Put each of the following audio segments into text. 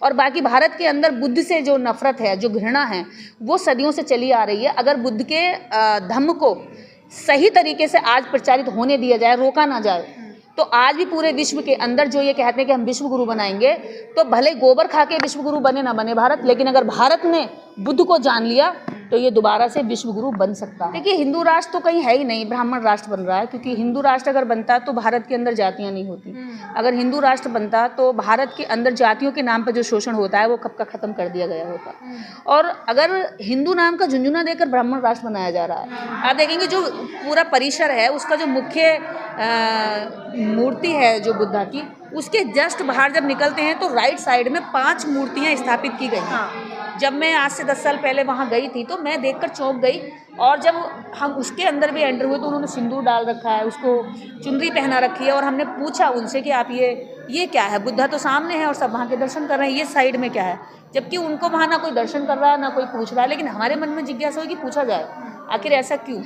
और बाकी भारत के अंदर बुद्ध से जो नफरत है, जो घृणा है, वो सदियों से चली आ रही है। अगर बुद्ध के धम्म को सही तरीके से आज प्रचारित होने दिया जाए, रोका ना जाए, तो आज भी पूरे विश्व के अंदर जो ये कहते हैं कि हम विश्व गुरु बनाएंगे, तो भले गोबर खा के विश्व गुरु बने ना बने भारत, लेकिन अगर भारत ने बुद्ध को जान लिया तो ये दोबारा से विश्व गुरु बन सकता है। देखिए, हिंदू राष्ट्र तो कहीं है ही नहीं, ब्राह्मण राष्ट्र बन रहा है, क्योंकि हिंदू राष्ट्र अगर बनता तो भारत के अंदर जातियां नहीं होती। अगर हिंदू राष्ट्र बनता तो भारत के अंदर जातियों के नाम पर जो शोषण होता है वो कब का खत्म कर दिया गया होता। और अगर हिंदू नाम का झुंझुना देकर ब्राह्मण राष्ट्र बनाया जा रहा है, आप देखेंगे जो पूरा परिसर है उसका जो मुख्य मूर्ति है जो बुद्धा की, उसके जस्ट बाहर जब निकलते हैं तो राइट साइड में 5 मूर्तियां स्थापित की गई हैं। जब मैं आज से 10 साल पहले वहाँ गई थी तो मैं देखकर चौंक गई, और जब हम उसके अंदर भी एंटर हुए तो उन्होंने सिंदूर डाल रखा है, उसको चुनरी पहना रखी है, और हमने पूछा उनसे कि आप ये क्या है? बुद्धा तो सामने है और सब वहाँ के दर्शन कर रहे हैं, ये साइड में क्या है? जबकि उनको वहाँ ना कोई दर्शन कर रहा है ना कोई पूछ रहा है, लेकिन हमारे मन में जिज्ञासा हुई कि पूछा जाए आखिर ऐसा क्यों।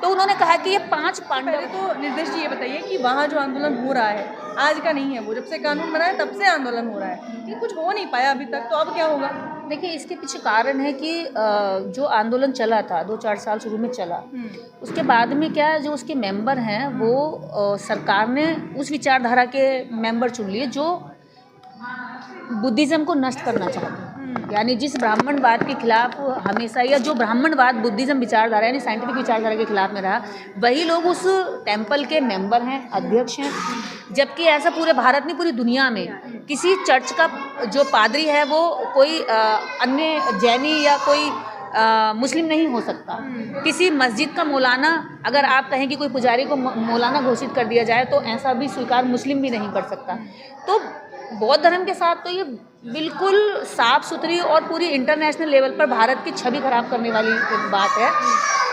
तो उन्होंने कहा कि ये 5 पांडव। तो निर्देश जी ये बताइए कि वहाँ जो आंदोलन हो रहा है आज का नहीं है, वो जब से कानून बना है तब से आंदोलन हो रहा है, कि कुछ हो नहीं पाया अभी तक, तो अब क्या होगा? देखिए, इसके पीछे कारण है कि जो आंदोलन चला था 2-4 साल शुरू में चला, उसके बाद में क्या जो उसके मेंबर हैं वो सरकार ने उस विचारधारा के मेंबर चुन लिए जो बुद्धिज़्म को नष्ट करना चाहते हैं। यानी जिस ब्राह्मणवाद के खिलाफ हमेशा, या जो ब्राह्मणवाद बुद्धिज़्म विचारधारा यानी साइंटिफिक विचारधारा के खिलाफ में रहा, वही लोग उस टेम्पल के मेंबर हैं, अध्यक्ष हैं। जबकि ऐसा पूरे भारत में, पूरी दुनिया में किसी चर्च का जो पादरी है वो कोई अन्य जैनी या कोई मुस्लिम नहीं हो सकता। किसी मस्जिद का मौलाना, अगर आप कहें कि कोई पुजारी को मौलाना घोषित कर दिया जाए, तो ऐसा भी स्वीकार मुस्लिम भी नहीं कर सकता। तो बौद्ध धर्म के साथ तो ये बिल्कुल साफ सुथरी और पूरी इंटरनेशनल लेवल पर भारत की छवि खराब करने वाली बात है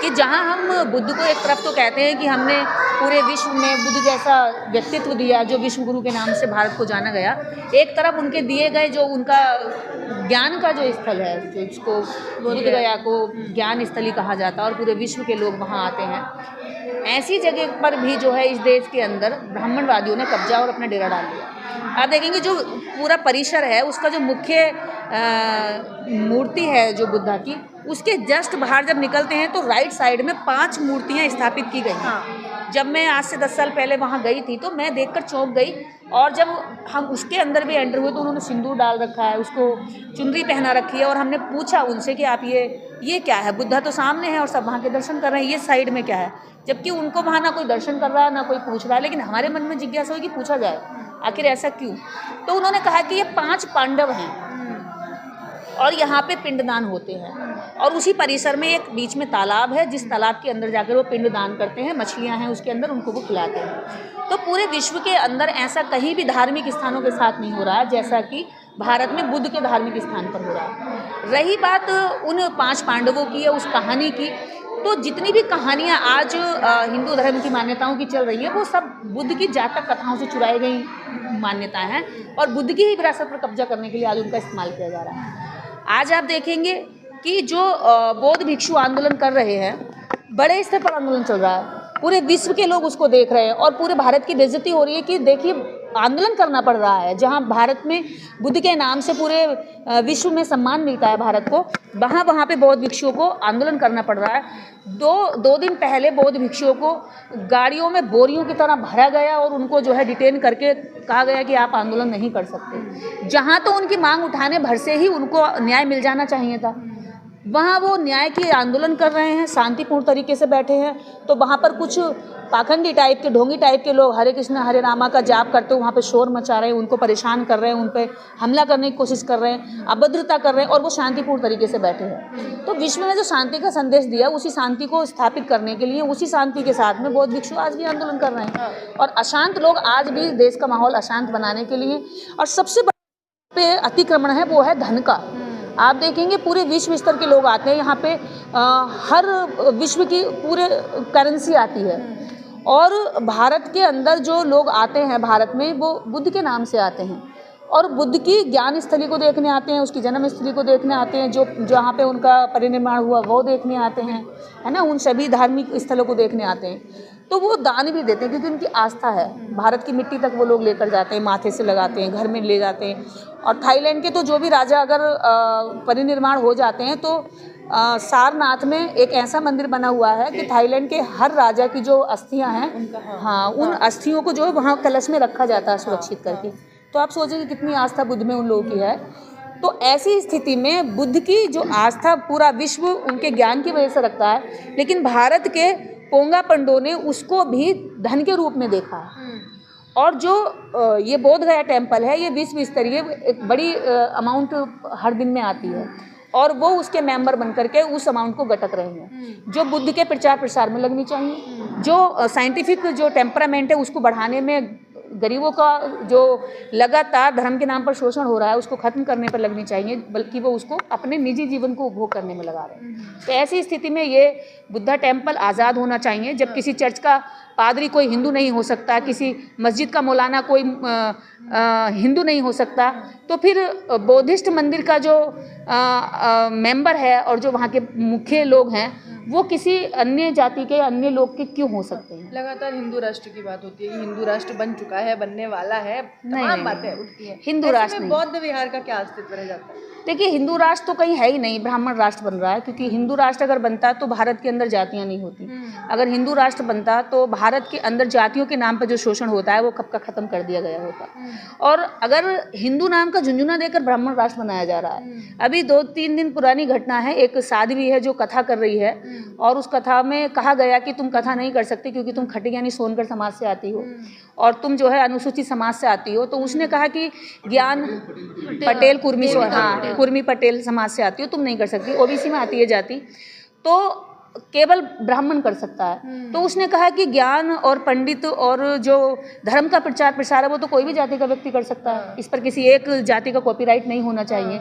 कि जहां हम बुद्ध को एक तरफ तो कहते हैं कि हमने पूरे विश्व में बुद्ध जैसा व्यक्तित्व दिया जो विश्व गुरु के नाम से भारत को जाना गया, एक तरफ उनके दिए गए जो उनका ज्ञान का जो स्थल है, जो इसको बुद्ध गया को ज्ञान स्थली कहा जाता है और पूरे विश्व के लोग वहाँ आते हैं, ऐसी जगह पर भी जो है इस देश के अंदर ब्राह्मणवादियों ने कब्जा और अपना डेरा डाल दिया। आप देखेंगे जो पूरा परिसर है उसका जो मुख्य मूर्ति है जो बुद्धा की, उसके जस्ट बाहर जब निकलते हैं तो राइट साइड में 5 मूर्तियां स्थापित की गई हैं। जब मैं आज से 10 साल पहले वहाँ गई थी तो मैं देखकर चौंक गई, और जब हम उसके अंदर भी एंटर हुए तो उन्होंने सिंदूर डाल रखा है, उसको चुनरी पहना रखी है, और हमने पूछा उनसे कि आप ये क्या है? बुद्धा तो सामने है और सब वहाँ के दर्शन कर रहे हैं, ये साइड में क्या है? जबकि उनको वहाँ ना कोई दर्शन कर रहा है ना कोई पूछ रहा है, लेकिन हमारे मन में जिज्ञासा हुई कि पूछा जाए आखिर ऐसा क्यों। तो उन्होंने कहा कि ये 5 पांडव हैं और यहाँ पे पिंडदान होते हैं, और उसी परिसर में एक बीच में तालाब है, जिस तालाब के अंदर जाकर वो पिंडदान करते हैं, मछलियाँ हैं उसके अंदर, उनको वो खिलाते हैं। तो पूरे विश्व के अंदर ऐसा कहीं भी धार्मिक स्थानों के साथ नहीं हो रहा है जैसा कि भारत में बुद्ध के धार्मिक स्थान पर हो रहा है। रही बात उन 5 पांडवों की या उस कहानी की, तो जितनी भी कहानियाँ आज हिंदू धर्म की मान्यताओं की चल रही हैं वो सब बुद्ध की जातक कथाओं से चुराई गई मान्यताएं हैं, और बुद्ध की ही विरासत पर कब्जा करने के लिए आज उनका इस्तेमाल किया जा रहा है। आज आप देखेंगे कि जो बौद्ध भिक्षु आंदोलन कर रहे हैं, बड़े स्तर पर आंदोलन चल रहा है, पूरे विश्व के लोग उसको देख रहे हैं, और पूरे भारत की बेइज्जती हो रही है कि देखिए आंदोलन करना पड़ रहा है। जहां भारत में बुद्ध के नाम से पूरे विश्व में सम्मान मिलता है भारत को, वहाँ पे बौद्ध भिक्षुओं को आंदोलन करना पड़ रहा है। दो दिन पहले बौद्ध भिक्षुओं को गाड़ियों में बोरियों की तरह भरा गया और उनको जो है डिटेन करके कहा गया कि आप आंदोलन नहीं कर सकते। जहाँ तो उनकी मांग उठाने भर से ही उनको न्याय मिल जाना चाहिए था, वहाँ वो न्याय की आंदोलन कर रहे हैं, शांतिपूर्ण तरीके से बैठे हैं। तो वहाँ पर कुछ पाखंडी टाइप के, ढोंगी टाइप के लोग हरे कृष्णा हरे रामा का जाप करते हुए वहाँ पे शोर मचा रहे हैं, उनको परेशान कर रहे हैं, उन पे हमला करने की कोशिश कर रहे हैं, अभद्रता कर रहे हैं, और वो शांतिपूर्ण तरीके से बैठे हैं। तो विश्व में जो शांति का संदेश दिया, उसी शांति को स्थापित करने के लिए, उसी शांति के साथ में बौद्ध भिक्षु आज भी आंदोलन कर रहे हैं, और अशांत लोग आज भी देश का माहौल अशांत बनाने के लिए। और सबसे बड़ा अतिक्रमण है वो है धन का। आप देखेंगे पूरे विश्व स्तर के लोग आते हैं यहाँ पे, हर विश्व की पूरे करेंसी आती है, और भारत के अंदर जो लोग आते हैं भारत में वो बुद्ध के नाम से आते हैं, और बुद्ध की ज्ञान स्थली को देखने आते हैं, उसकी जन्म स्थली को देखने आते हैं, जो जहाँ पे उनका परिनिर्वाण हुआ वो देखने आते हैं, है ना, उन सभी धार्मिक स्थलों को देखने आते हैं। तो वो दान भी देते हैं क्योंकि उनकी आस्था है। भारत की मिट्टी तक वो लोग लेकर जाते हैं, माथे से लगाते हैं, घर में ले जाते हैं, और थाईलैंड के तो जो भी राजा अगर परिनिर्वाण हो जाते हैं तो सारनाथ में एक ऐसा मंदिर बना हुआ है कि थाईलैंड के हर राजा की जो अस्थियां हैं, हाँ, उन अस्थियों को जो है वहाँ कलश में रखा जाता है सुरक्षित करके। तो आप सोचिए कि कितनी आस्था बुद्ध में उन लोगों की है। तो ऐसी स्थिति में बुद्ध की जो आस्था पूरा विश्व उनके ज्ञान की वजह से रखता है, लेकिन भारत के पोंगा पंडों ने उसको भी धन के रूप में देखा है। और जो ये बोध गया टेम्पल है, ये विश्व स्तरीय एक बड़ी अमाउंट हर दिन में आती है और वो उसके मेंबर बन करके उस अमाउंट को गटक रहे हैं, जो बुद्ध के प्रचार प्रसार में लगनी चाहिए, जो साइंटिफिक जो टेम्परामेंट है उसको बढ़ाने में, गरीबों का जो लगातार धर्म के नाम पर शोषण हो रहा है उसको खत्म करने पर लगनी चाहिए, बल्कि वो उसको अपने निजी जीवन को उपभोग करने में लगा रहे हैं। तो ऐसी स्थिति में ये बुद्धा टेम्पल आज़ाद होना चाहिए। जब किसी चर्च का पादरी कोई हिंदू नहीं हो सकता, किसी मस्जिद का मौलाना कोई हिंदू नहीं हो सकता, तो फिर बौद्धिस्ट मंदिर का जो मेंबर है और जो वहाँ के मुख्य लोग हैं वो किसी अन्य जाति के, अन्य लोग के क्यों हो सकते हैं। लगातार हिंदू राष्ट्र की बात होती है कि हिंदू राष्ट्र बन चुका है, बनने वाला है, तमाम बातें उठती हैं। हिंदू राष्ट्र नहीं, बौद्ध विहार का क्या अस्तित्व रह जाता है? देखिए, हिंदू राष्ट्र तो कहीं है ही नहीं, ब्राह्मण राष्ट्र बन रहा है, क्योंकि हिंदू राष्ट्र अगर बनता तो भारत के अंदर जातियां नहीं होती। अगर हिंदू राष्ट्र बनता तो भारत के अंदर जातियों के नाम पर जो शोषण होता है वो कब का खत्म कर दिया गया होता। और अगर हिंदू नाम का झुंझुना देकर ब्राह्मण राष्ट्र बनाया जा रहा है, अभी 2-3 दिन पुरानी घटना है, एक साध्वी है जो कथा कर रही है और उस कथा में कहा गया कि तुम कथा नहीं कर सकती क्योंकि तुम खटी यानी सोनकर समाज से आती हो और तुम जो है अनुसूचित समाज से आती हो। तो उसने कहा कि ज्ञान पटेल कुर्मी, हाँ, कुर्मी पटेल समाज से आती हो, तुम नहीं कर सकती, ओबीसी में आती है जाति, तो केवल ब्राह्मण कर सकता है। तो उसने कहा कि ज्ञान और पंडित और जो धर्म का प्रचार प्रसार है वो तो कोई भी जाति का व्यक्ति कर सकता है, इस पर किसी एक जाति का कॉपीराइट नहीं होना चाहिए।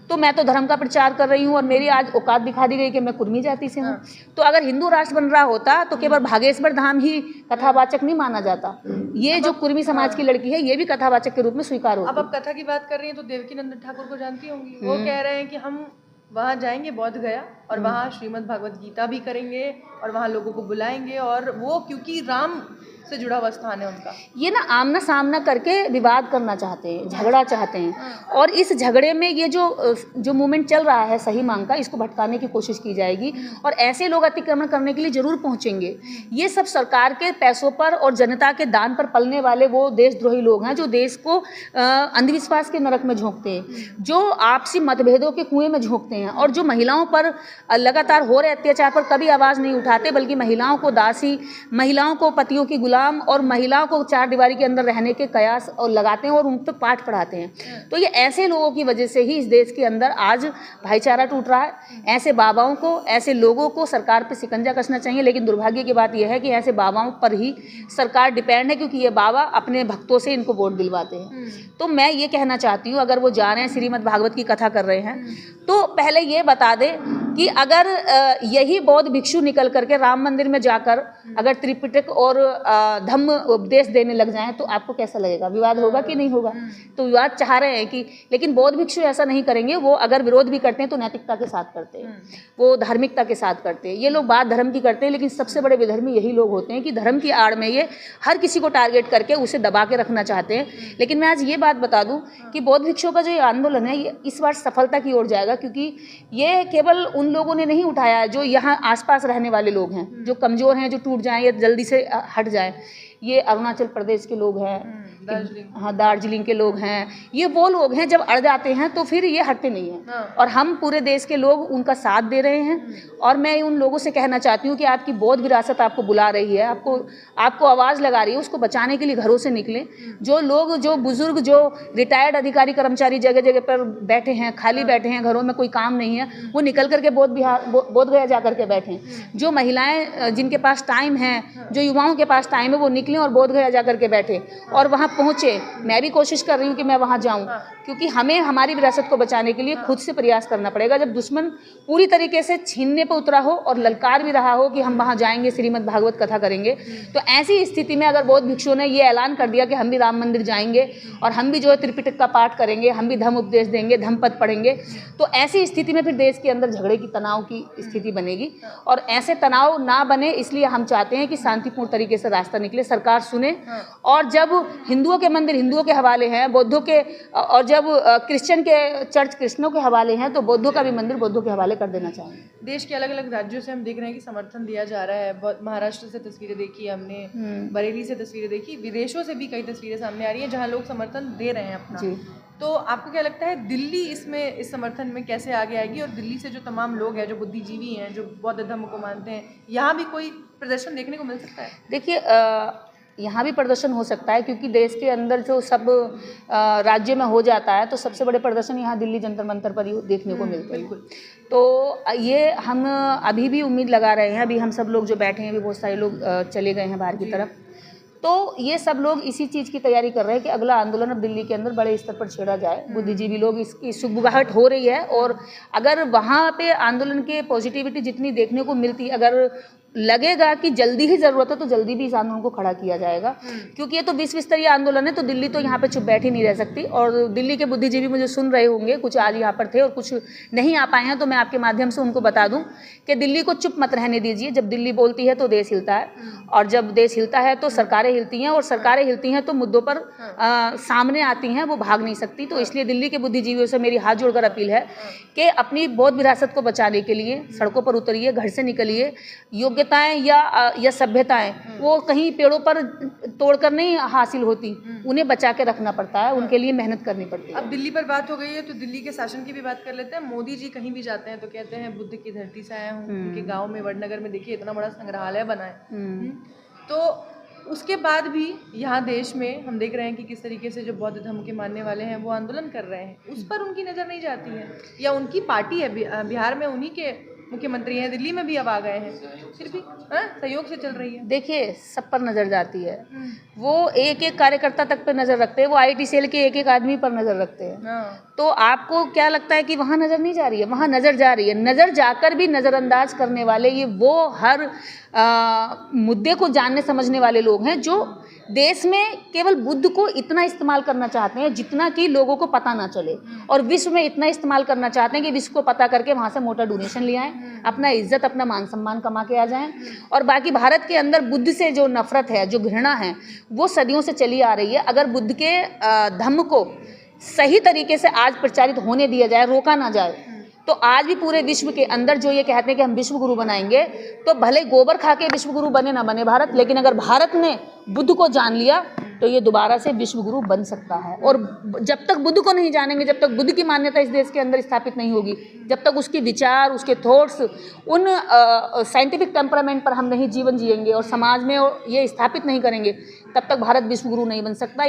तो मैं तो धर्म का प्रचार कर रही हूँ और मेरी आज औकात दिखा दी गई कि मैं कुर्मी जाति से हूँ। तो अगर हिंदू राष्ट्र बन रहा होता तो केवल भागेश्वर धाम ही कथावाचक नहीं माना जाता, ये जो कुर्मी समाज की लड़की है ये भी कथावाचक के रूप में स्वीकार होती। अब आप कथा की बात कर रही हैं तो देवकीनंदन ठाकुर को जानती होंगी, वो कह रहे हैं कि हम वहाँ जाएंगे बोध गया और वहाँ श्रीमद् भागवत गीता भी करेंगे और वहाँ लोगों को बुलाएंगे, और वो क्योंकि राम से जुड़ा हुआ स्थान है उनका। ये ना आमना सामना करके विवाद करना चाहते हैं, झगड़ा चाहते हैं, और इस झगड़े में ये जो मूवमेंट चल रहा है सही मांग का, इसको भटकाने की कोशिश की जाएगी और ऐसे लोग अतिक्रमण करने के लिए जरूर पहुंचेंगे। ये सब सरकार के पैसों पर और जनता के दान पर पलने वाले वो देशद्रोही लोग हैं जो देश को अंधविश्वास के नरक में झोंकते हैं, जो आपसी मतभेदों के कुएं में झोंकते हैं और जो महिलाओं पर लगातार हो रहे अत्याचार पर कभी आवाज़ नहीं उठाते, बल्कि महिलाओं को दासी, महिलाओं को पतियों की गुलाम और महिलाओं को चार दीवारी के अंदर रहने के कयास और लगाते हैं और उन पर पाठ पढ़ाते हैं। तो ये ऐसे लोगों की वजह से ही इस देश के अंदर आज भाईचारा टूट रहा है। ऐसे बाबाओं को, ऐसे लोगों को सरकार पे शिकंजा कसना चाहिए, लेकिन दुर्भाग्य की बात यह है कि ऐसे बाबाओं पर ही सरकार डिपेंड है, क्योंकि ये बाबा अपने भक्तों से इनको वोट दिलवाते हैं। तो मैं ये कहना चाहती हूँ, अगर वो जा रहे हैं श्रीमद् भागवत की कथा कर रहे हैं तो पहले ये बता दे कि अगर यही बौद्ध भिक्षु निकल करके राम मंदिर में जाकर अगर त्रिपिटक और धम्म उपदेश देने लग जाएं तो आपको कैसा लगेगा? विवाद होगा कि नहीं होगा? तो विवाद चाह रहे हैं कि, लेकिन बौद्ध भिक्षु ऐसा नहीं करेंगे। वो अगर विरोध भी करते हैं तो नैतिकता के साथ करते हैं, वो धार्मिकता के साथ करते हैं। ये लोग बात धर्म की करते हैं, लेकिन सबसे बड़े विधर्मी यही लोग होते हैं कि धर्म की आड़ में ये हर किसी को टारगेट करके उसे दबा के रखना चाहते हैं। लेकिन मैं आज ये बात बता दूं कि बौद्ध भिक्षुओं का जो ये आंदोलन है ये इस बार सफलता की ओर जाएगा, क्योंकि ये केवल उन लोगों ने नहीं उठाया है जो यहाँ आसपास रहने वाले लोग हैं, जो कमज़ोर हैं, जो टूट जाएं या जल्दी से हट जाएं। ये अरुणाचल प्रदेश के लोग हैं, हाँ, दार्जिलिंग के लोग हैं, ये वो लोग हैं जब अड़ जाते हैं तो फिर ये हटते नहीं हैं। और हम पूरे देश के लोग उनका साथ दे रहे हैं। और मैं उन लोगों से कहना चाहती हूँ कि आपकी बौद्ध विरासत आपको बुला रही है, आपको आवाज़ लगा रही है, उसको बचाने के लिए घरों से निकलें। जो लोग, जो बुजुर्ग, जो रिटायर्ड अधिकारी कर्मचारी जगह जगह पर बैठे हैं, खाली बैठे हैं, घरों में कोई काम नहीं है, वो निकल करके बोध गया जा करके बैठें। जो महिलाएं जिनके पास टाइम है, जो युवाओं के पास टाइम है, वो निकलें और बोध गया जा करके बैठे और वहाँ पहुँचे। मैं भी कोशिश कर रही हूँ कि मैं वहाँ जाऊँ, क्योंकि हमें हमारी विरासत को बचाने के लिए खुद से प्रयास करना पड़ेगा। जब दुश्मन पूरी तरीके से छीनने पर उतरा हो और ललकार भी रहा हो कि हम वहाँ जाएंगे, श्रीमद् भागवत कथा करेंगे, तो ऐसी स्थिति में अगर बौद्ध भिक्षुओं ने ये ऐलान कर दिया कि हम भी राम मंदिर जाएंगे और हम भी जो है त्रिपिटक का पाठ करेंगे, हम भी धम्म उपदेश देंगे, धम्म पद पढ़ेंगे, तो ऐसी स्थिति में फिर देश के अंदर झगड़े की, तनाव की स्थिति बनेगी। और ऐसे तनाव ना बने, इसलिए हम चाहते हैं कि शांतिपूर्ण तरीके से रास्ता निकले, सरकार सुने। और जब हिंदू हिंदुओं के मंदिर हिंदुओं के हवाले हैं, बौद्धों के, और जब क्रिश्चियन के चर्च क्रिश्चियनों के हवाले हैं, तो बौद्धों का भी मंदिर बौद्धों के हवाले कर देना चाहेंगे। देश के अलग अलग राज्यों से हम देख रहे हैं कि समर्थन दिया जा रहा है। महाराष्ट्र से तस्वीरें देखी हमने, बरेली से तस्वीरें देखी, विदेशों से भी कई तस्वीरें सामने आ रही हैं जहाँ लोग समर्थन दे रहे हैं अपना। जी। तो आपको क्या लगता है दिल्ली इसमें इस समर्थन में कैसे आगे आएगी, और दिल्ली से जो तमाम लोग हैं जो बुद्धिजीवी हैं, जो बौद्ध धर्म को मानते हैं, यहाँ भी कोई प्रदर्शन देखने को मिल सकता है? देखिए, यहाँ भी प्रदर्शन हो सकता है, क्योंकि देश के अंदर जो सब राज्य में हो जाता है, तो सबसे बड़े प्रदर्शन यहाँ दिल्ली जंतर मंतर पर ही देखने को मिलते हैं। तो ये हम अभी भी उम्मीद लगा रहे हैं, अभी हम सब लोग जो बैठे हैं, अभी बहुत सारे लोग चले गए हैं बाहर की तरफ, तो ये सब लोग इसी चीज़ की तैयारी कर रहे हैं कि अगला आंदोलन अब दिल्ली के अंदर बड़े स्तर पर छेड़ा जाए। बुद्धिजीवी लोग इसकी सुगबुगाहट हो रही है, और अगर वहाँ पे आंदोलन के पॉजिटिविटी जितनी देखने को मिलती, अगर लगेगा कि जल्दी ही ज़रूरत है, तो जल्दी भी इस आंदोलन को खड़ा किया जाएगा, क्योंकि ये तो विश्व स्तरीय आंदोलन है, तो दिल्ली तो यहाँ पे चुप बैठी नहीं रह सकती। और दिल्ली के बुद्धिजीवी मुझे सुन रहे होंगे, कुछ आज यहाँ पर थे और कुछ नहीं आ पाए हैं, तो मैं आपके माध्यम से उनको बता दूँ कि दिल्ली को चुप मत रहने दीजिए। जब दिल्ली बोलती है तो देश हिलता है, और जब देश हिलता है तो सरकारें हिलती हैं, और सरकारें हिलती हैं तो मुद्दों पर सामने आती हैं, वो भाग नहीं सकती। तो इसलिए दिल्ली के बुद्धिजीवियों से मेरी हाथ जोड़कर अपील है कि अपनी बौद्ध विरासत को बचाने के लिए सड़कों पर उतरिए, घर से निकलिए। योग्यताएं या सभ्यताएं वो कहीं पेड़ों पर तोड़कर नहीं हासिल होती, उन्हें बचा के रखना पड़ता है, उनके लिए मेहनत करनी पड़ती है। अब दिल्ली पर बात हो गई है, तो दिल्ली के शासन की भी बात कर लेते हैं। मोदी जी कहीं भी जाते हैं तो कहते हैं बुद्ध की धरती से आया हूँ। उनके गाँव में वडनगर में देखिए इतना बड़ा संग्रहालय बना है। तो उसके बाद भी यहाँ देश में हम देख रहे हैं कि किस तरीके से जो बौद्ध धर्म के मानने वाले हैं वो आंदोलन कर रहे हैं, उस पर उनकी नज़र नहीं जाती है, या उनकी पार्टी है बिहार में, उन्हीं के मुख्यमंत्री हैं, दिल्ली में भी अब आ गए हैं, फिर भी सहयोग से चल रही है। देखिए, सब पर नज़र जाती है, वो एक एक कार्यकर्ता तक पे नज़र रखते हैं, वो IT सेल के एक एक आदमी पर नज़र रखते हैं। तो आपको क्या लगता है कि वहाँ नज़र नहीं जा रही है? वहाँ नज़र जा रही है। नज़र जाकर भी नज़रअंदाज करने वाले ये वो हर मुद्दे को जानने समझने वाले लोग हैं जो देश में केवल बुद्ध को इतना इस्तेमाल करना चाहते हैं जितना कि लोगों को पता ना चले, और विश्व में इतना इस्तेमाल करना चाहते हैं कि विश्व को पता करके वहाँ से मोटा डोनेशन ले आएँ, अपना इज्जत अपना मान सम्मान कमा के आ जाएं। और बाकी भारत के अंदर बुद्ध से जो नफरत है, जो घृणा है, वो सदियों से चली आ रही है। अगर बुद्ध के धम्म को सही तरीके से आज प्रचारित होने दिया जाए, रोका ना जाए, तो आज भी पूरे विश्व के अंदर जो ये कहते हैं कि हम विश्व गुरु बनाएंगे, तो भले गोबर खा के विश्व गुरु बने ना बने भारत, लेकिन अगर भारत ने बुद्ध को जान लिया तो ये दोबारा से विश्व गुरु बन सकता है। और जब तक बुद्ध को नहीं जानेंगे, जब तक बुद्ध की मान्यता इस देश के अंदर स्थापित नहीं होगी, जब तक उसके विचार, उसके थॉट्स उन साइंटिफिक टेम्परामेंट पर हम नहीं जीवन जिएंगे और समाज में ये स्थापित नहीं करेंगे, तब तक भारत विश्व गुरु नहीं बन सकता।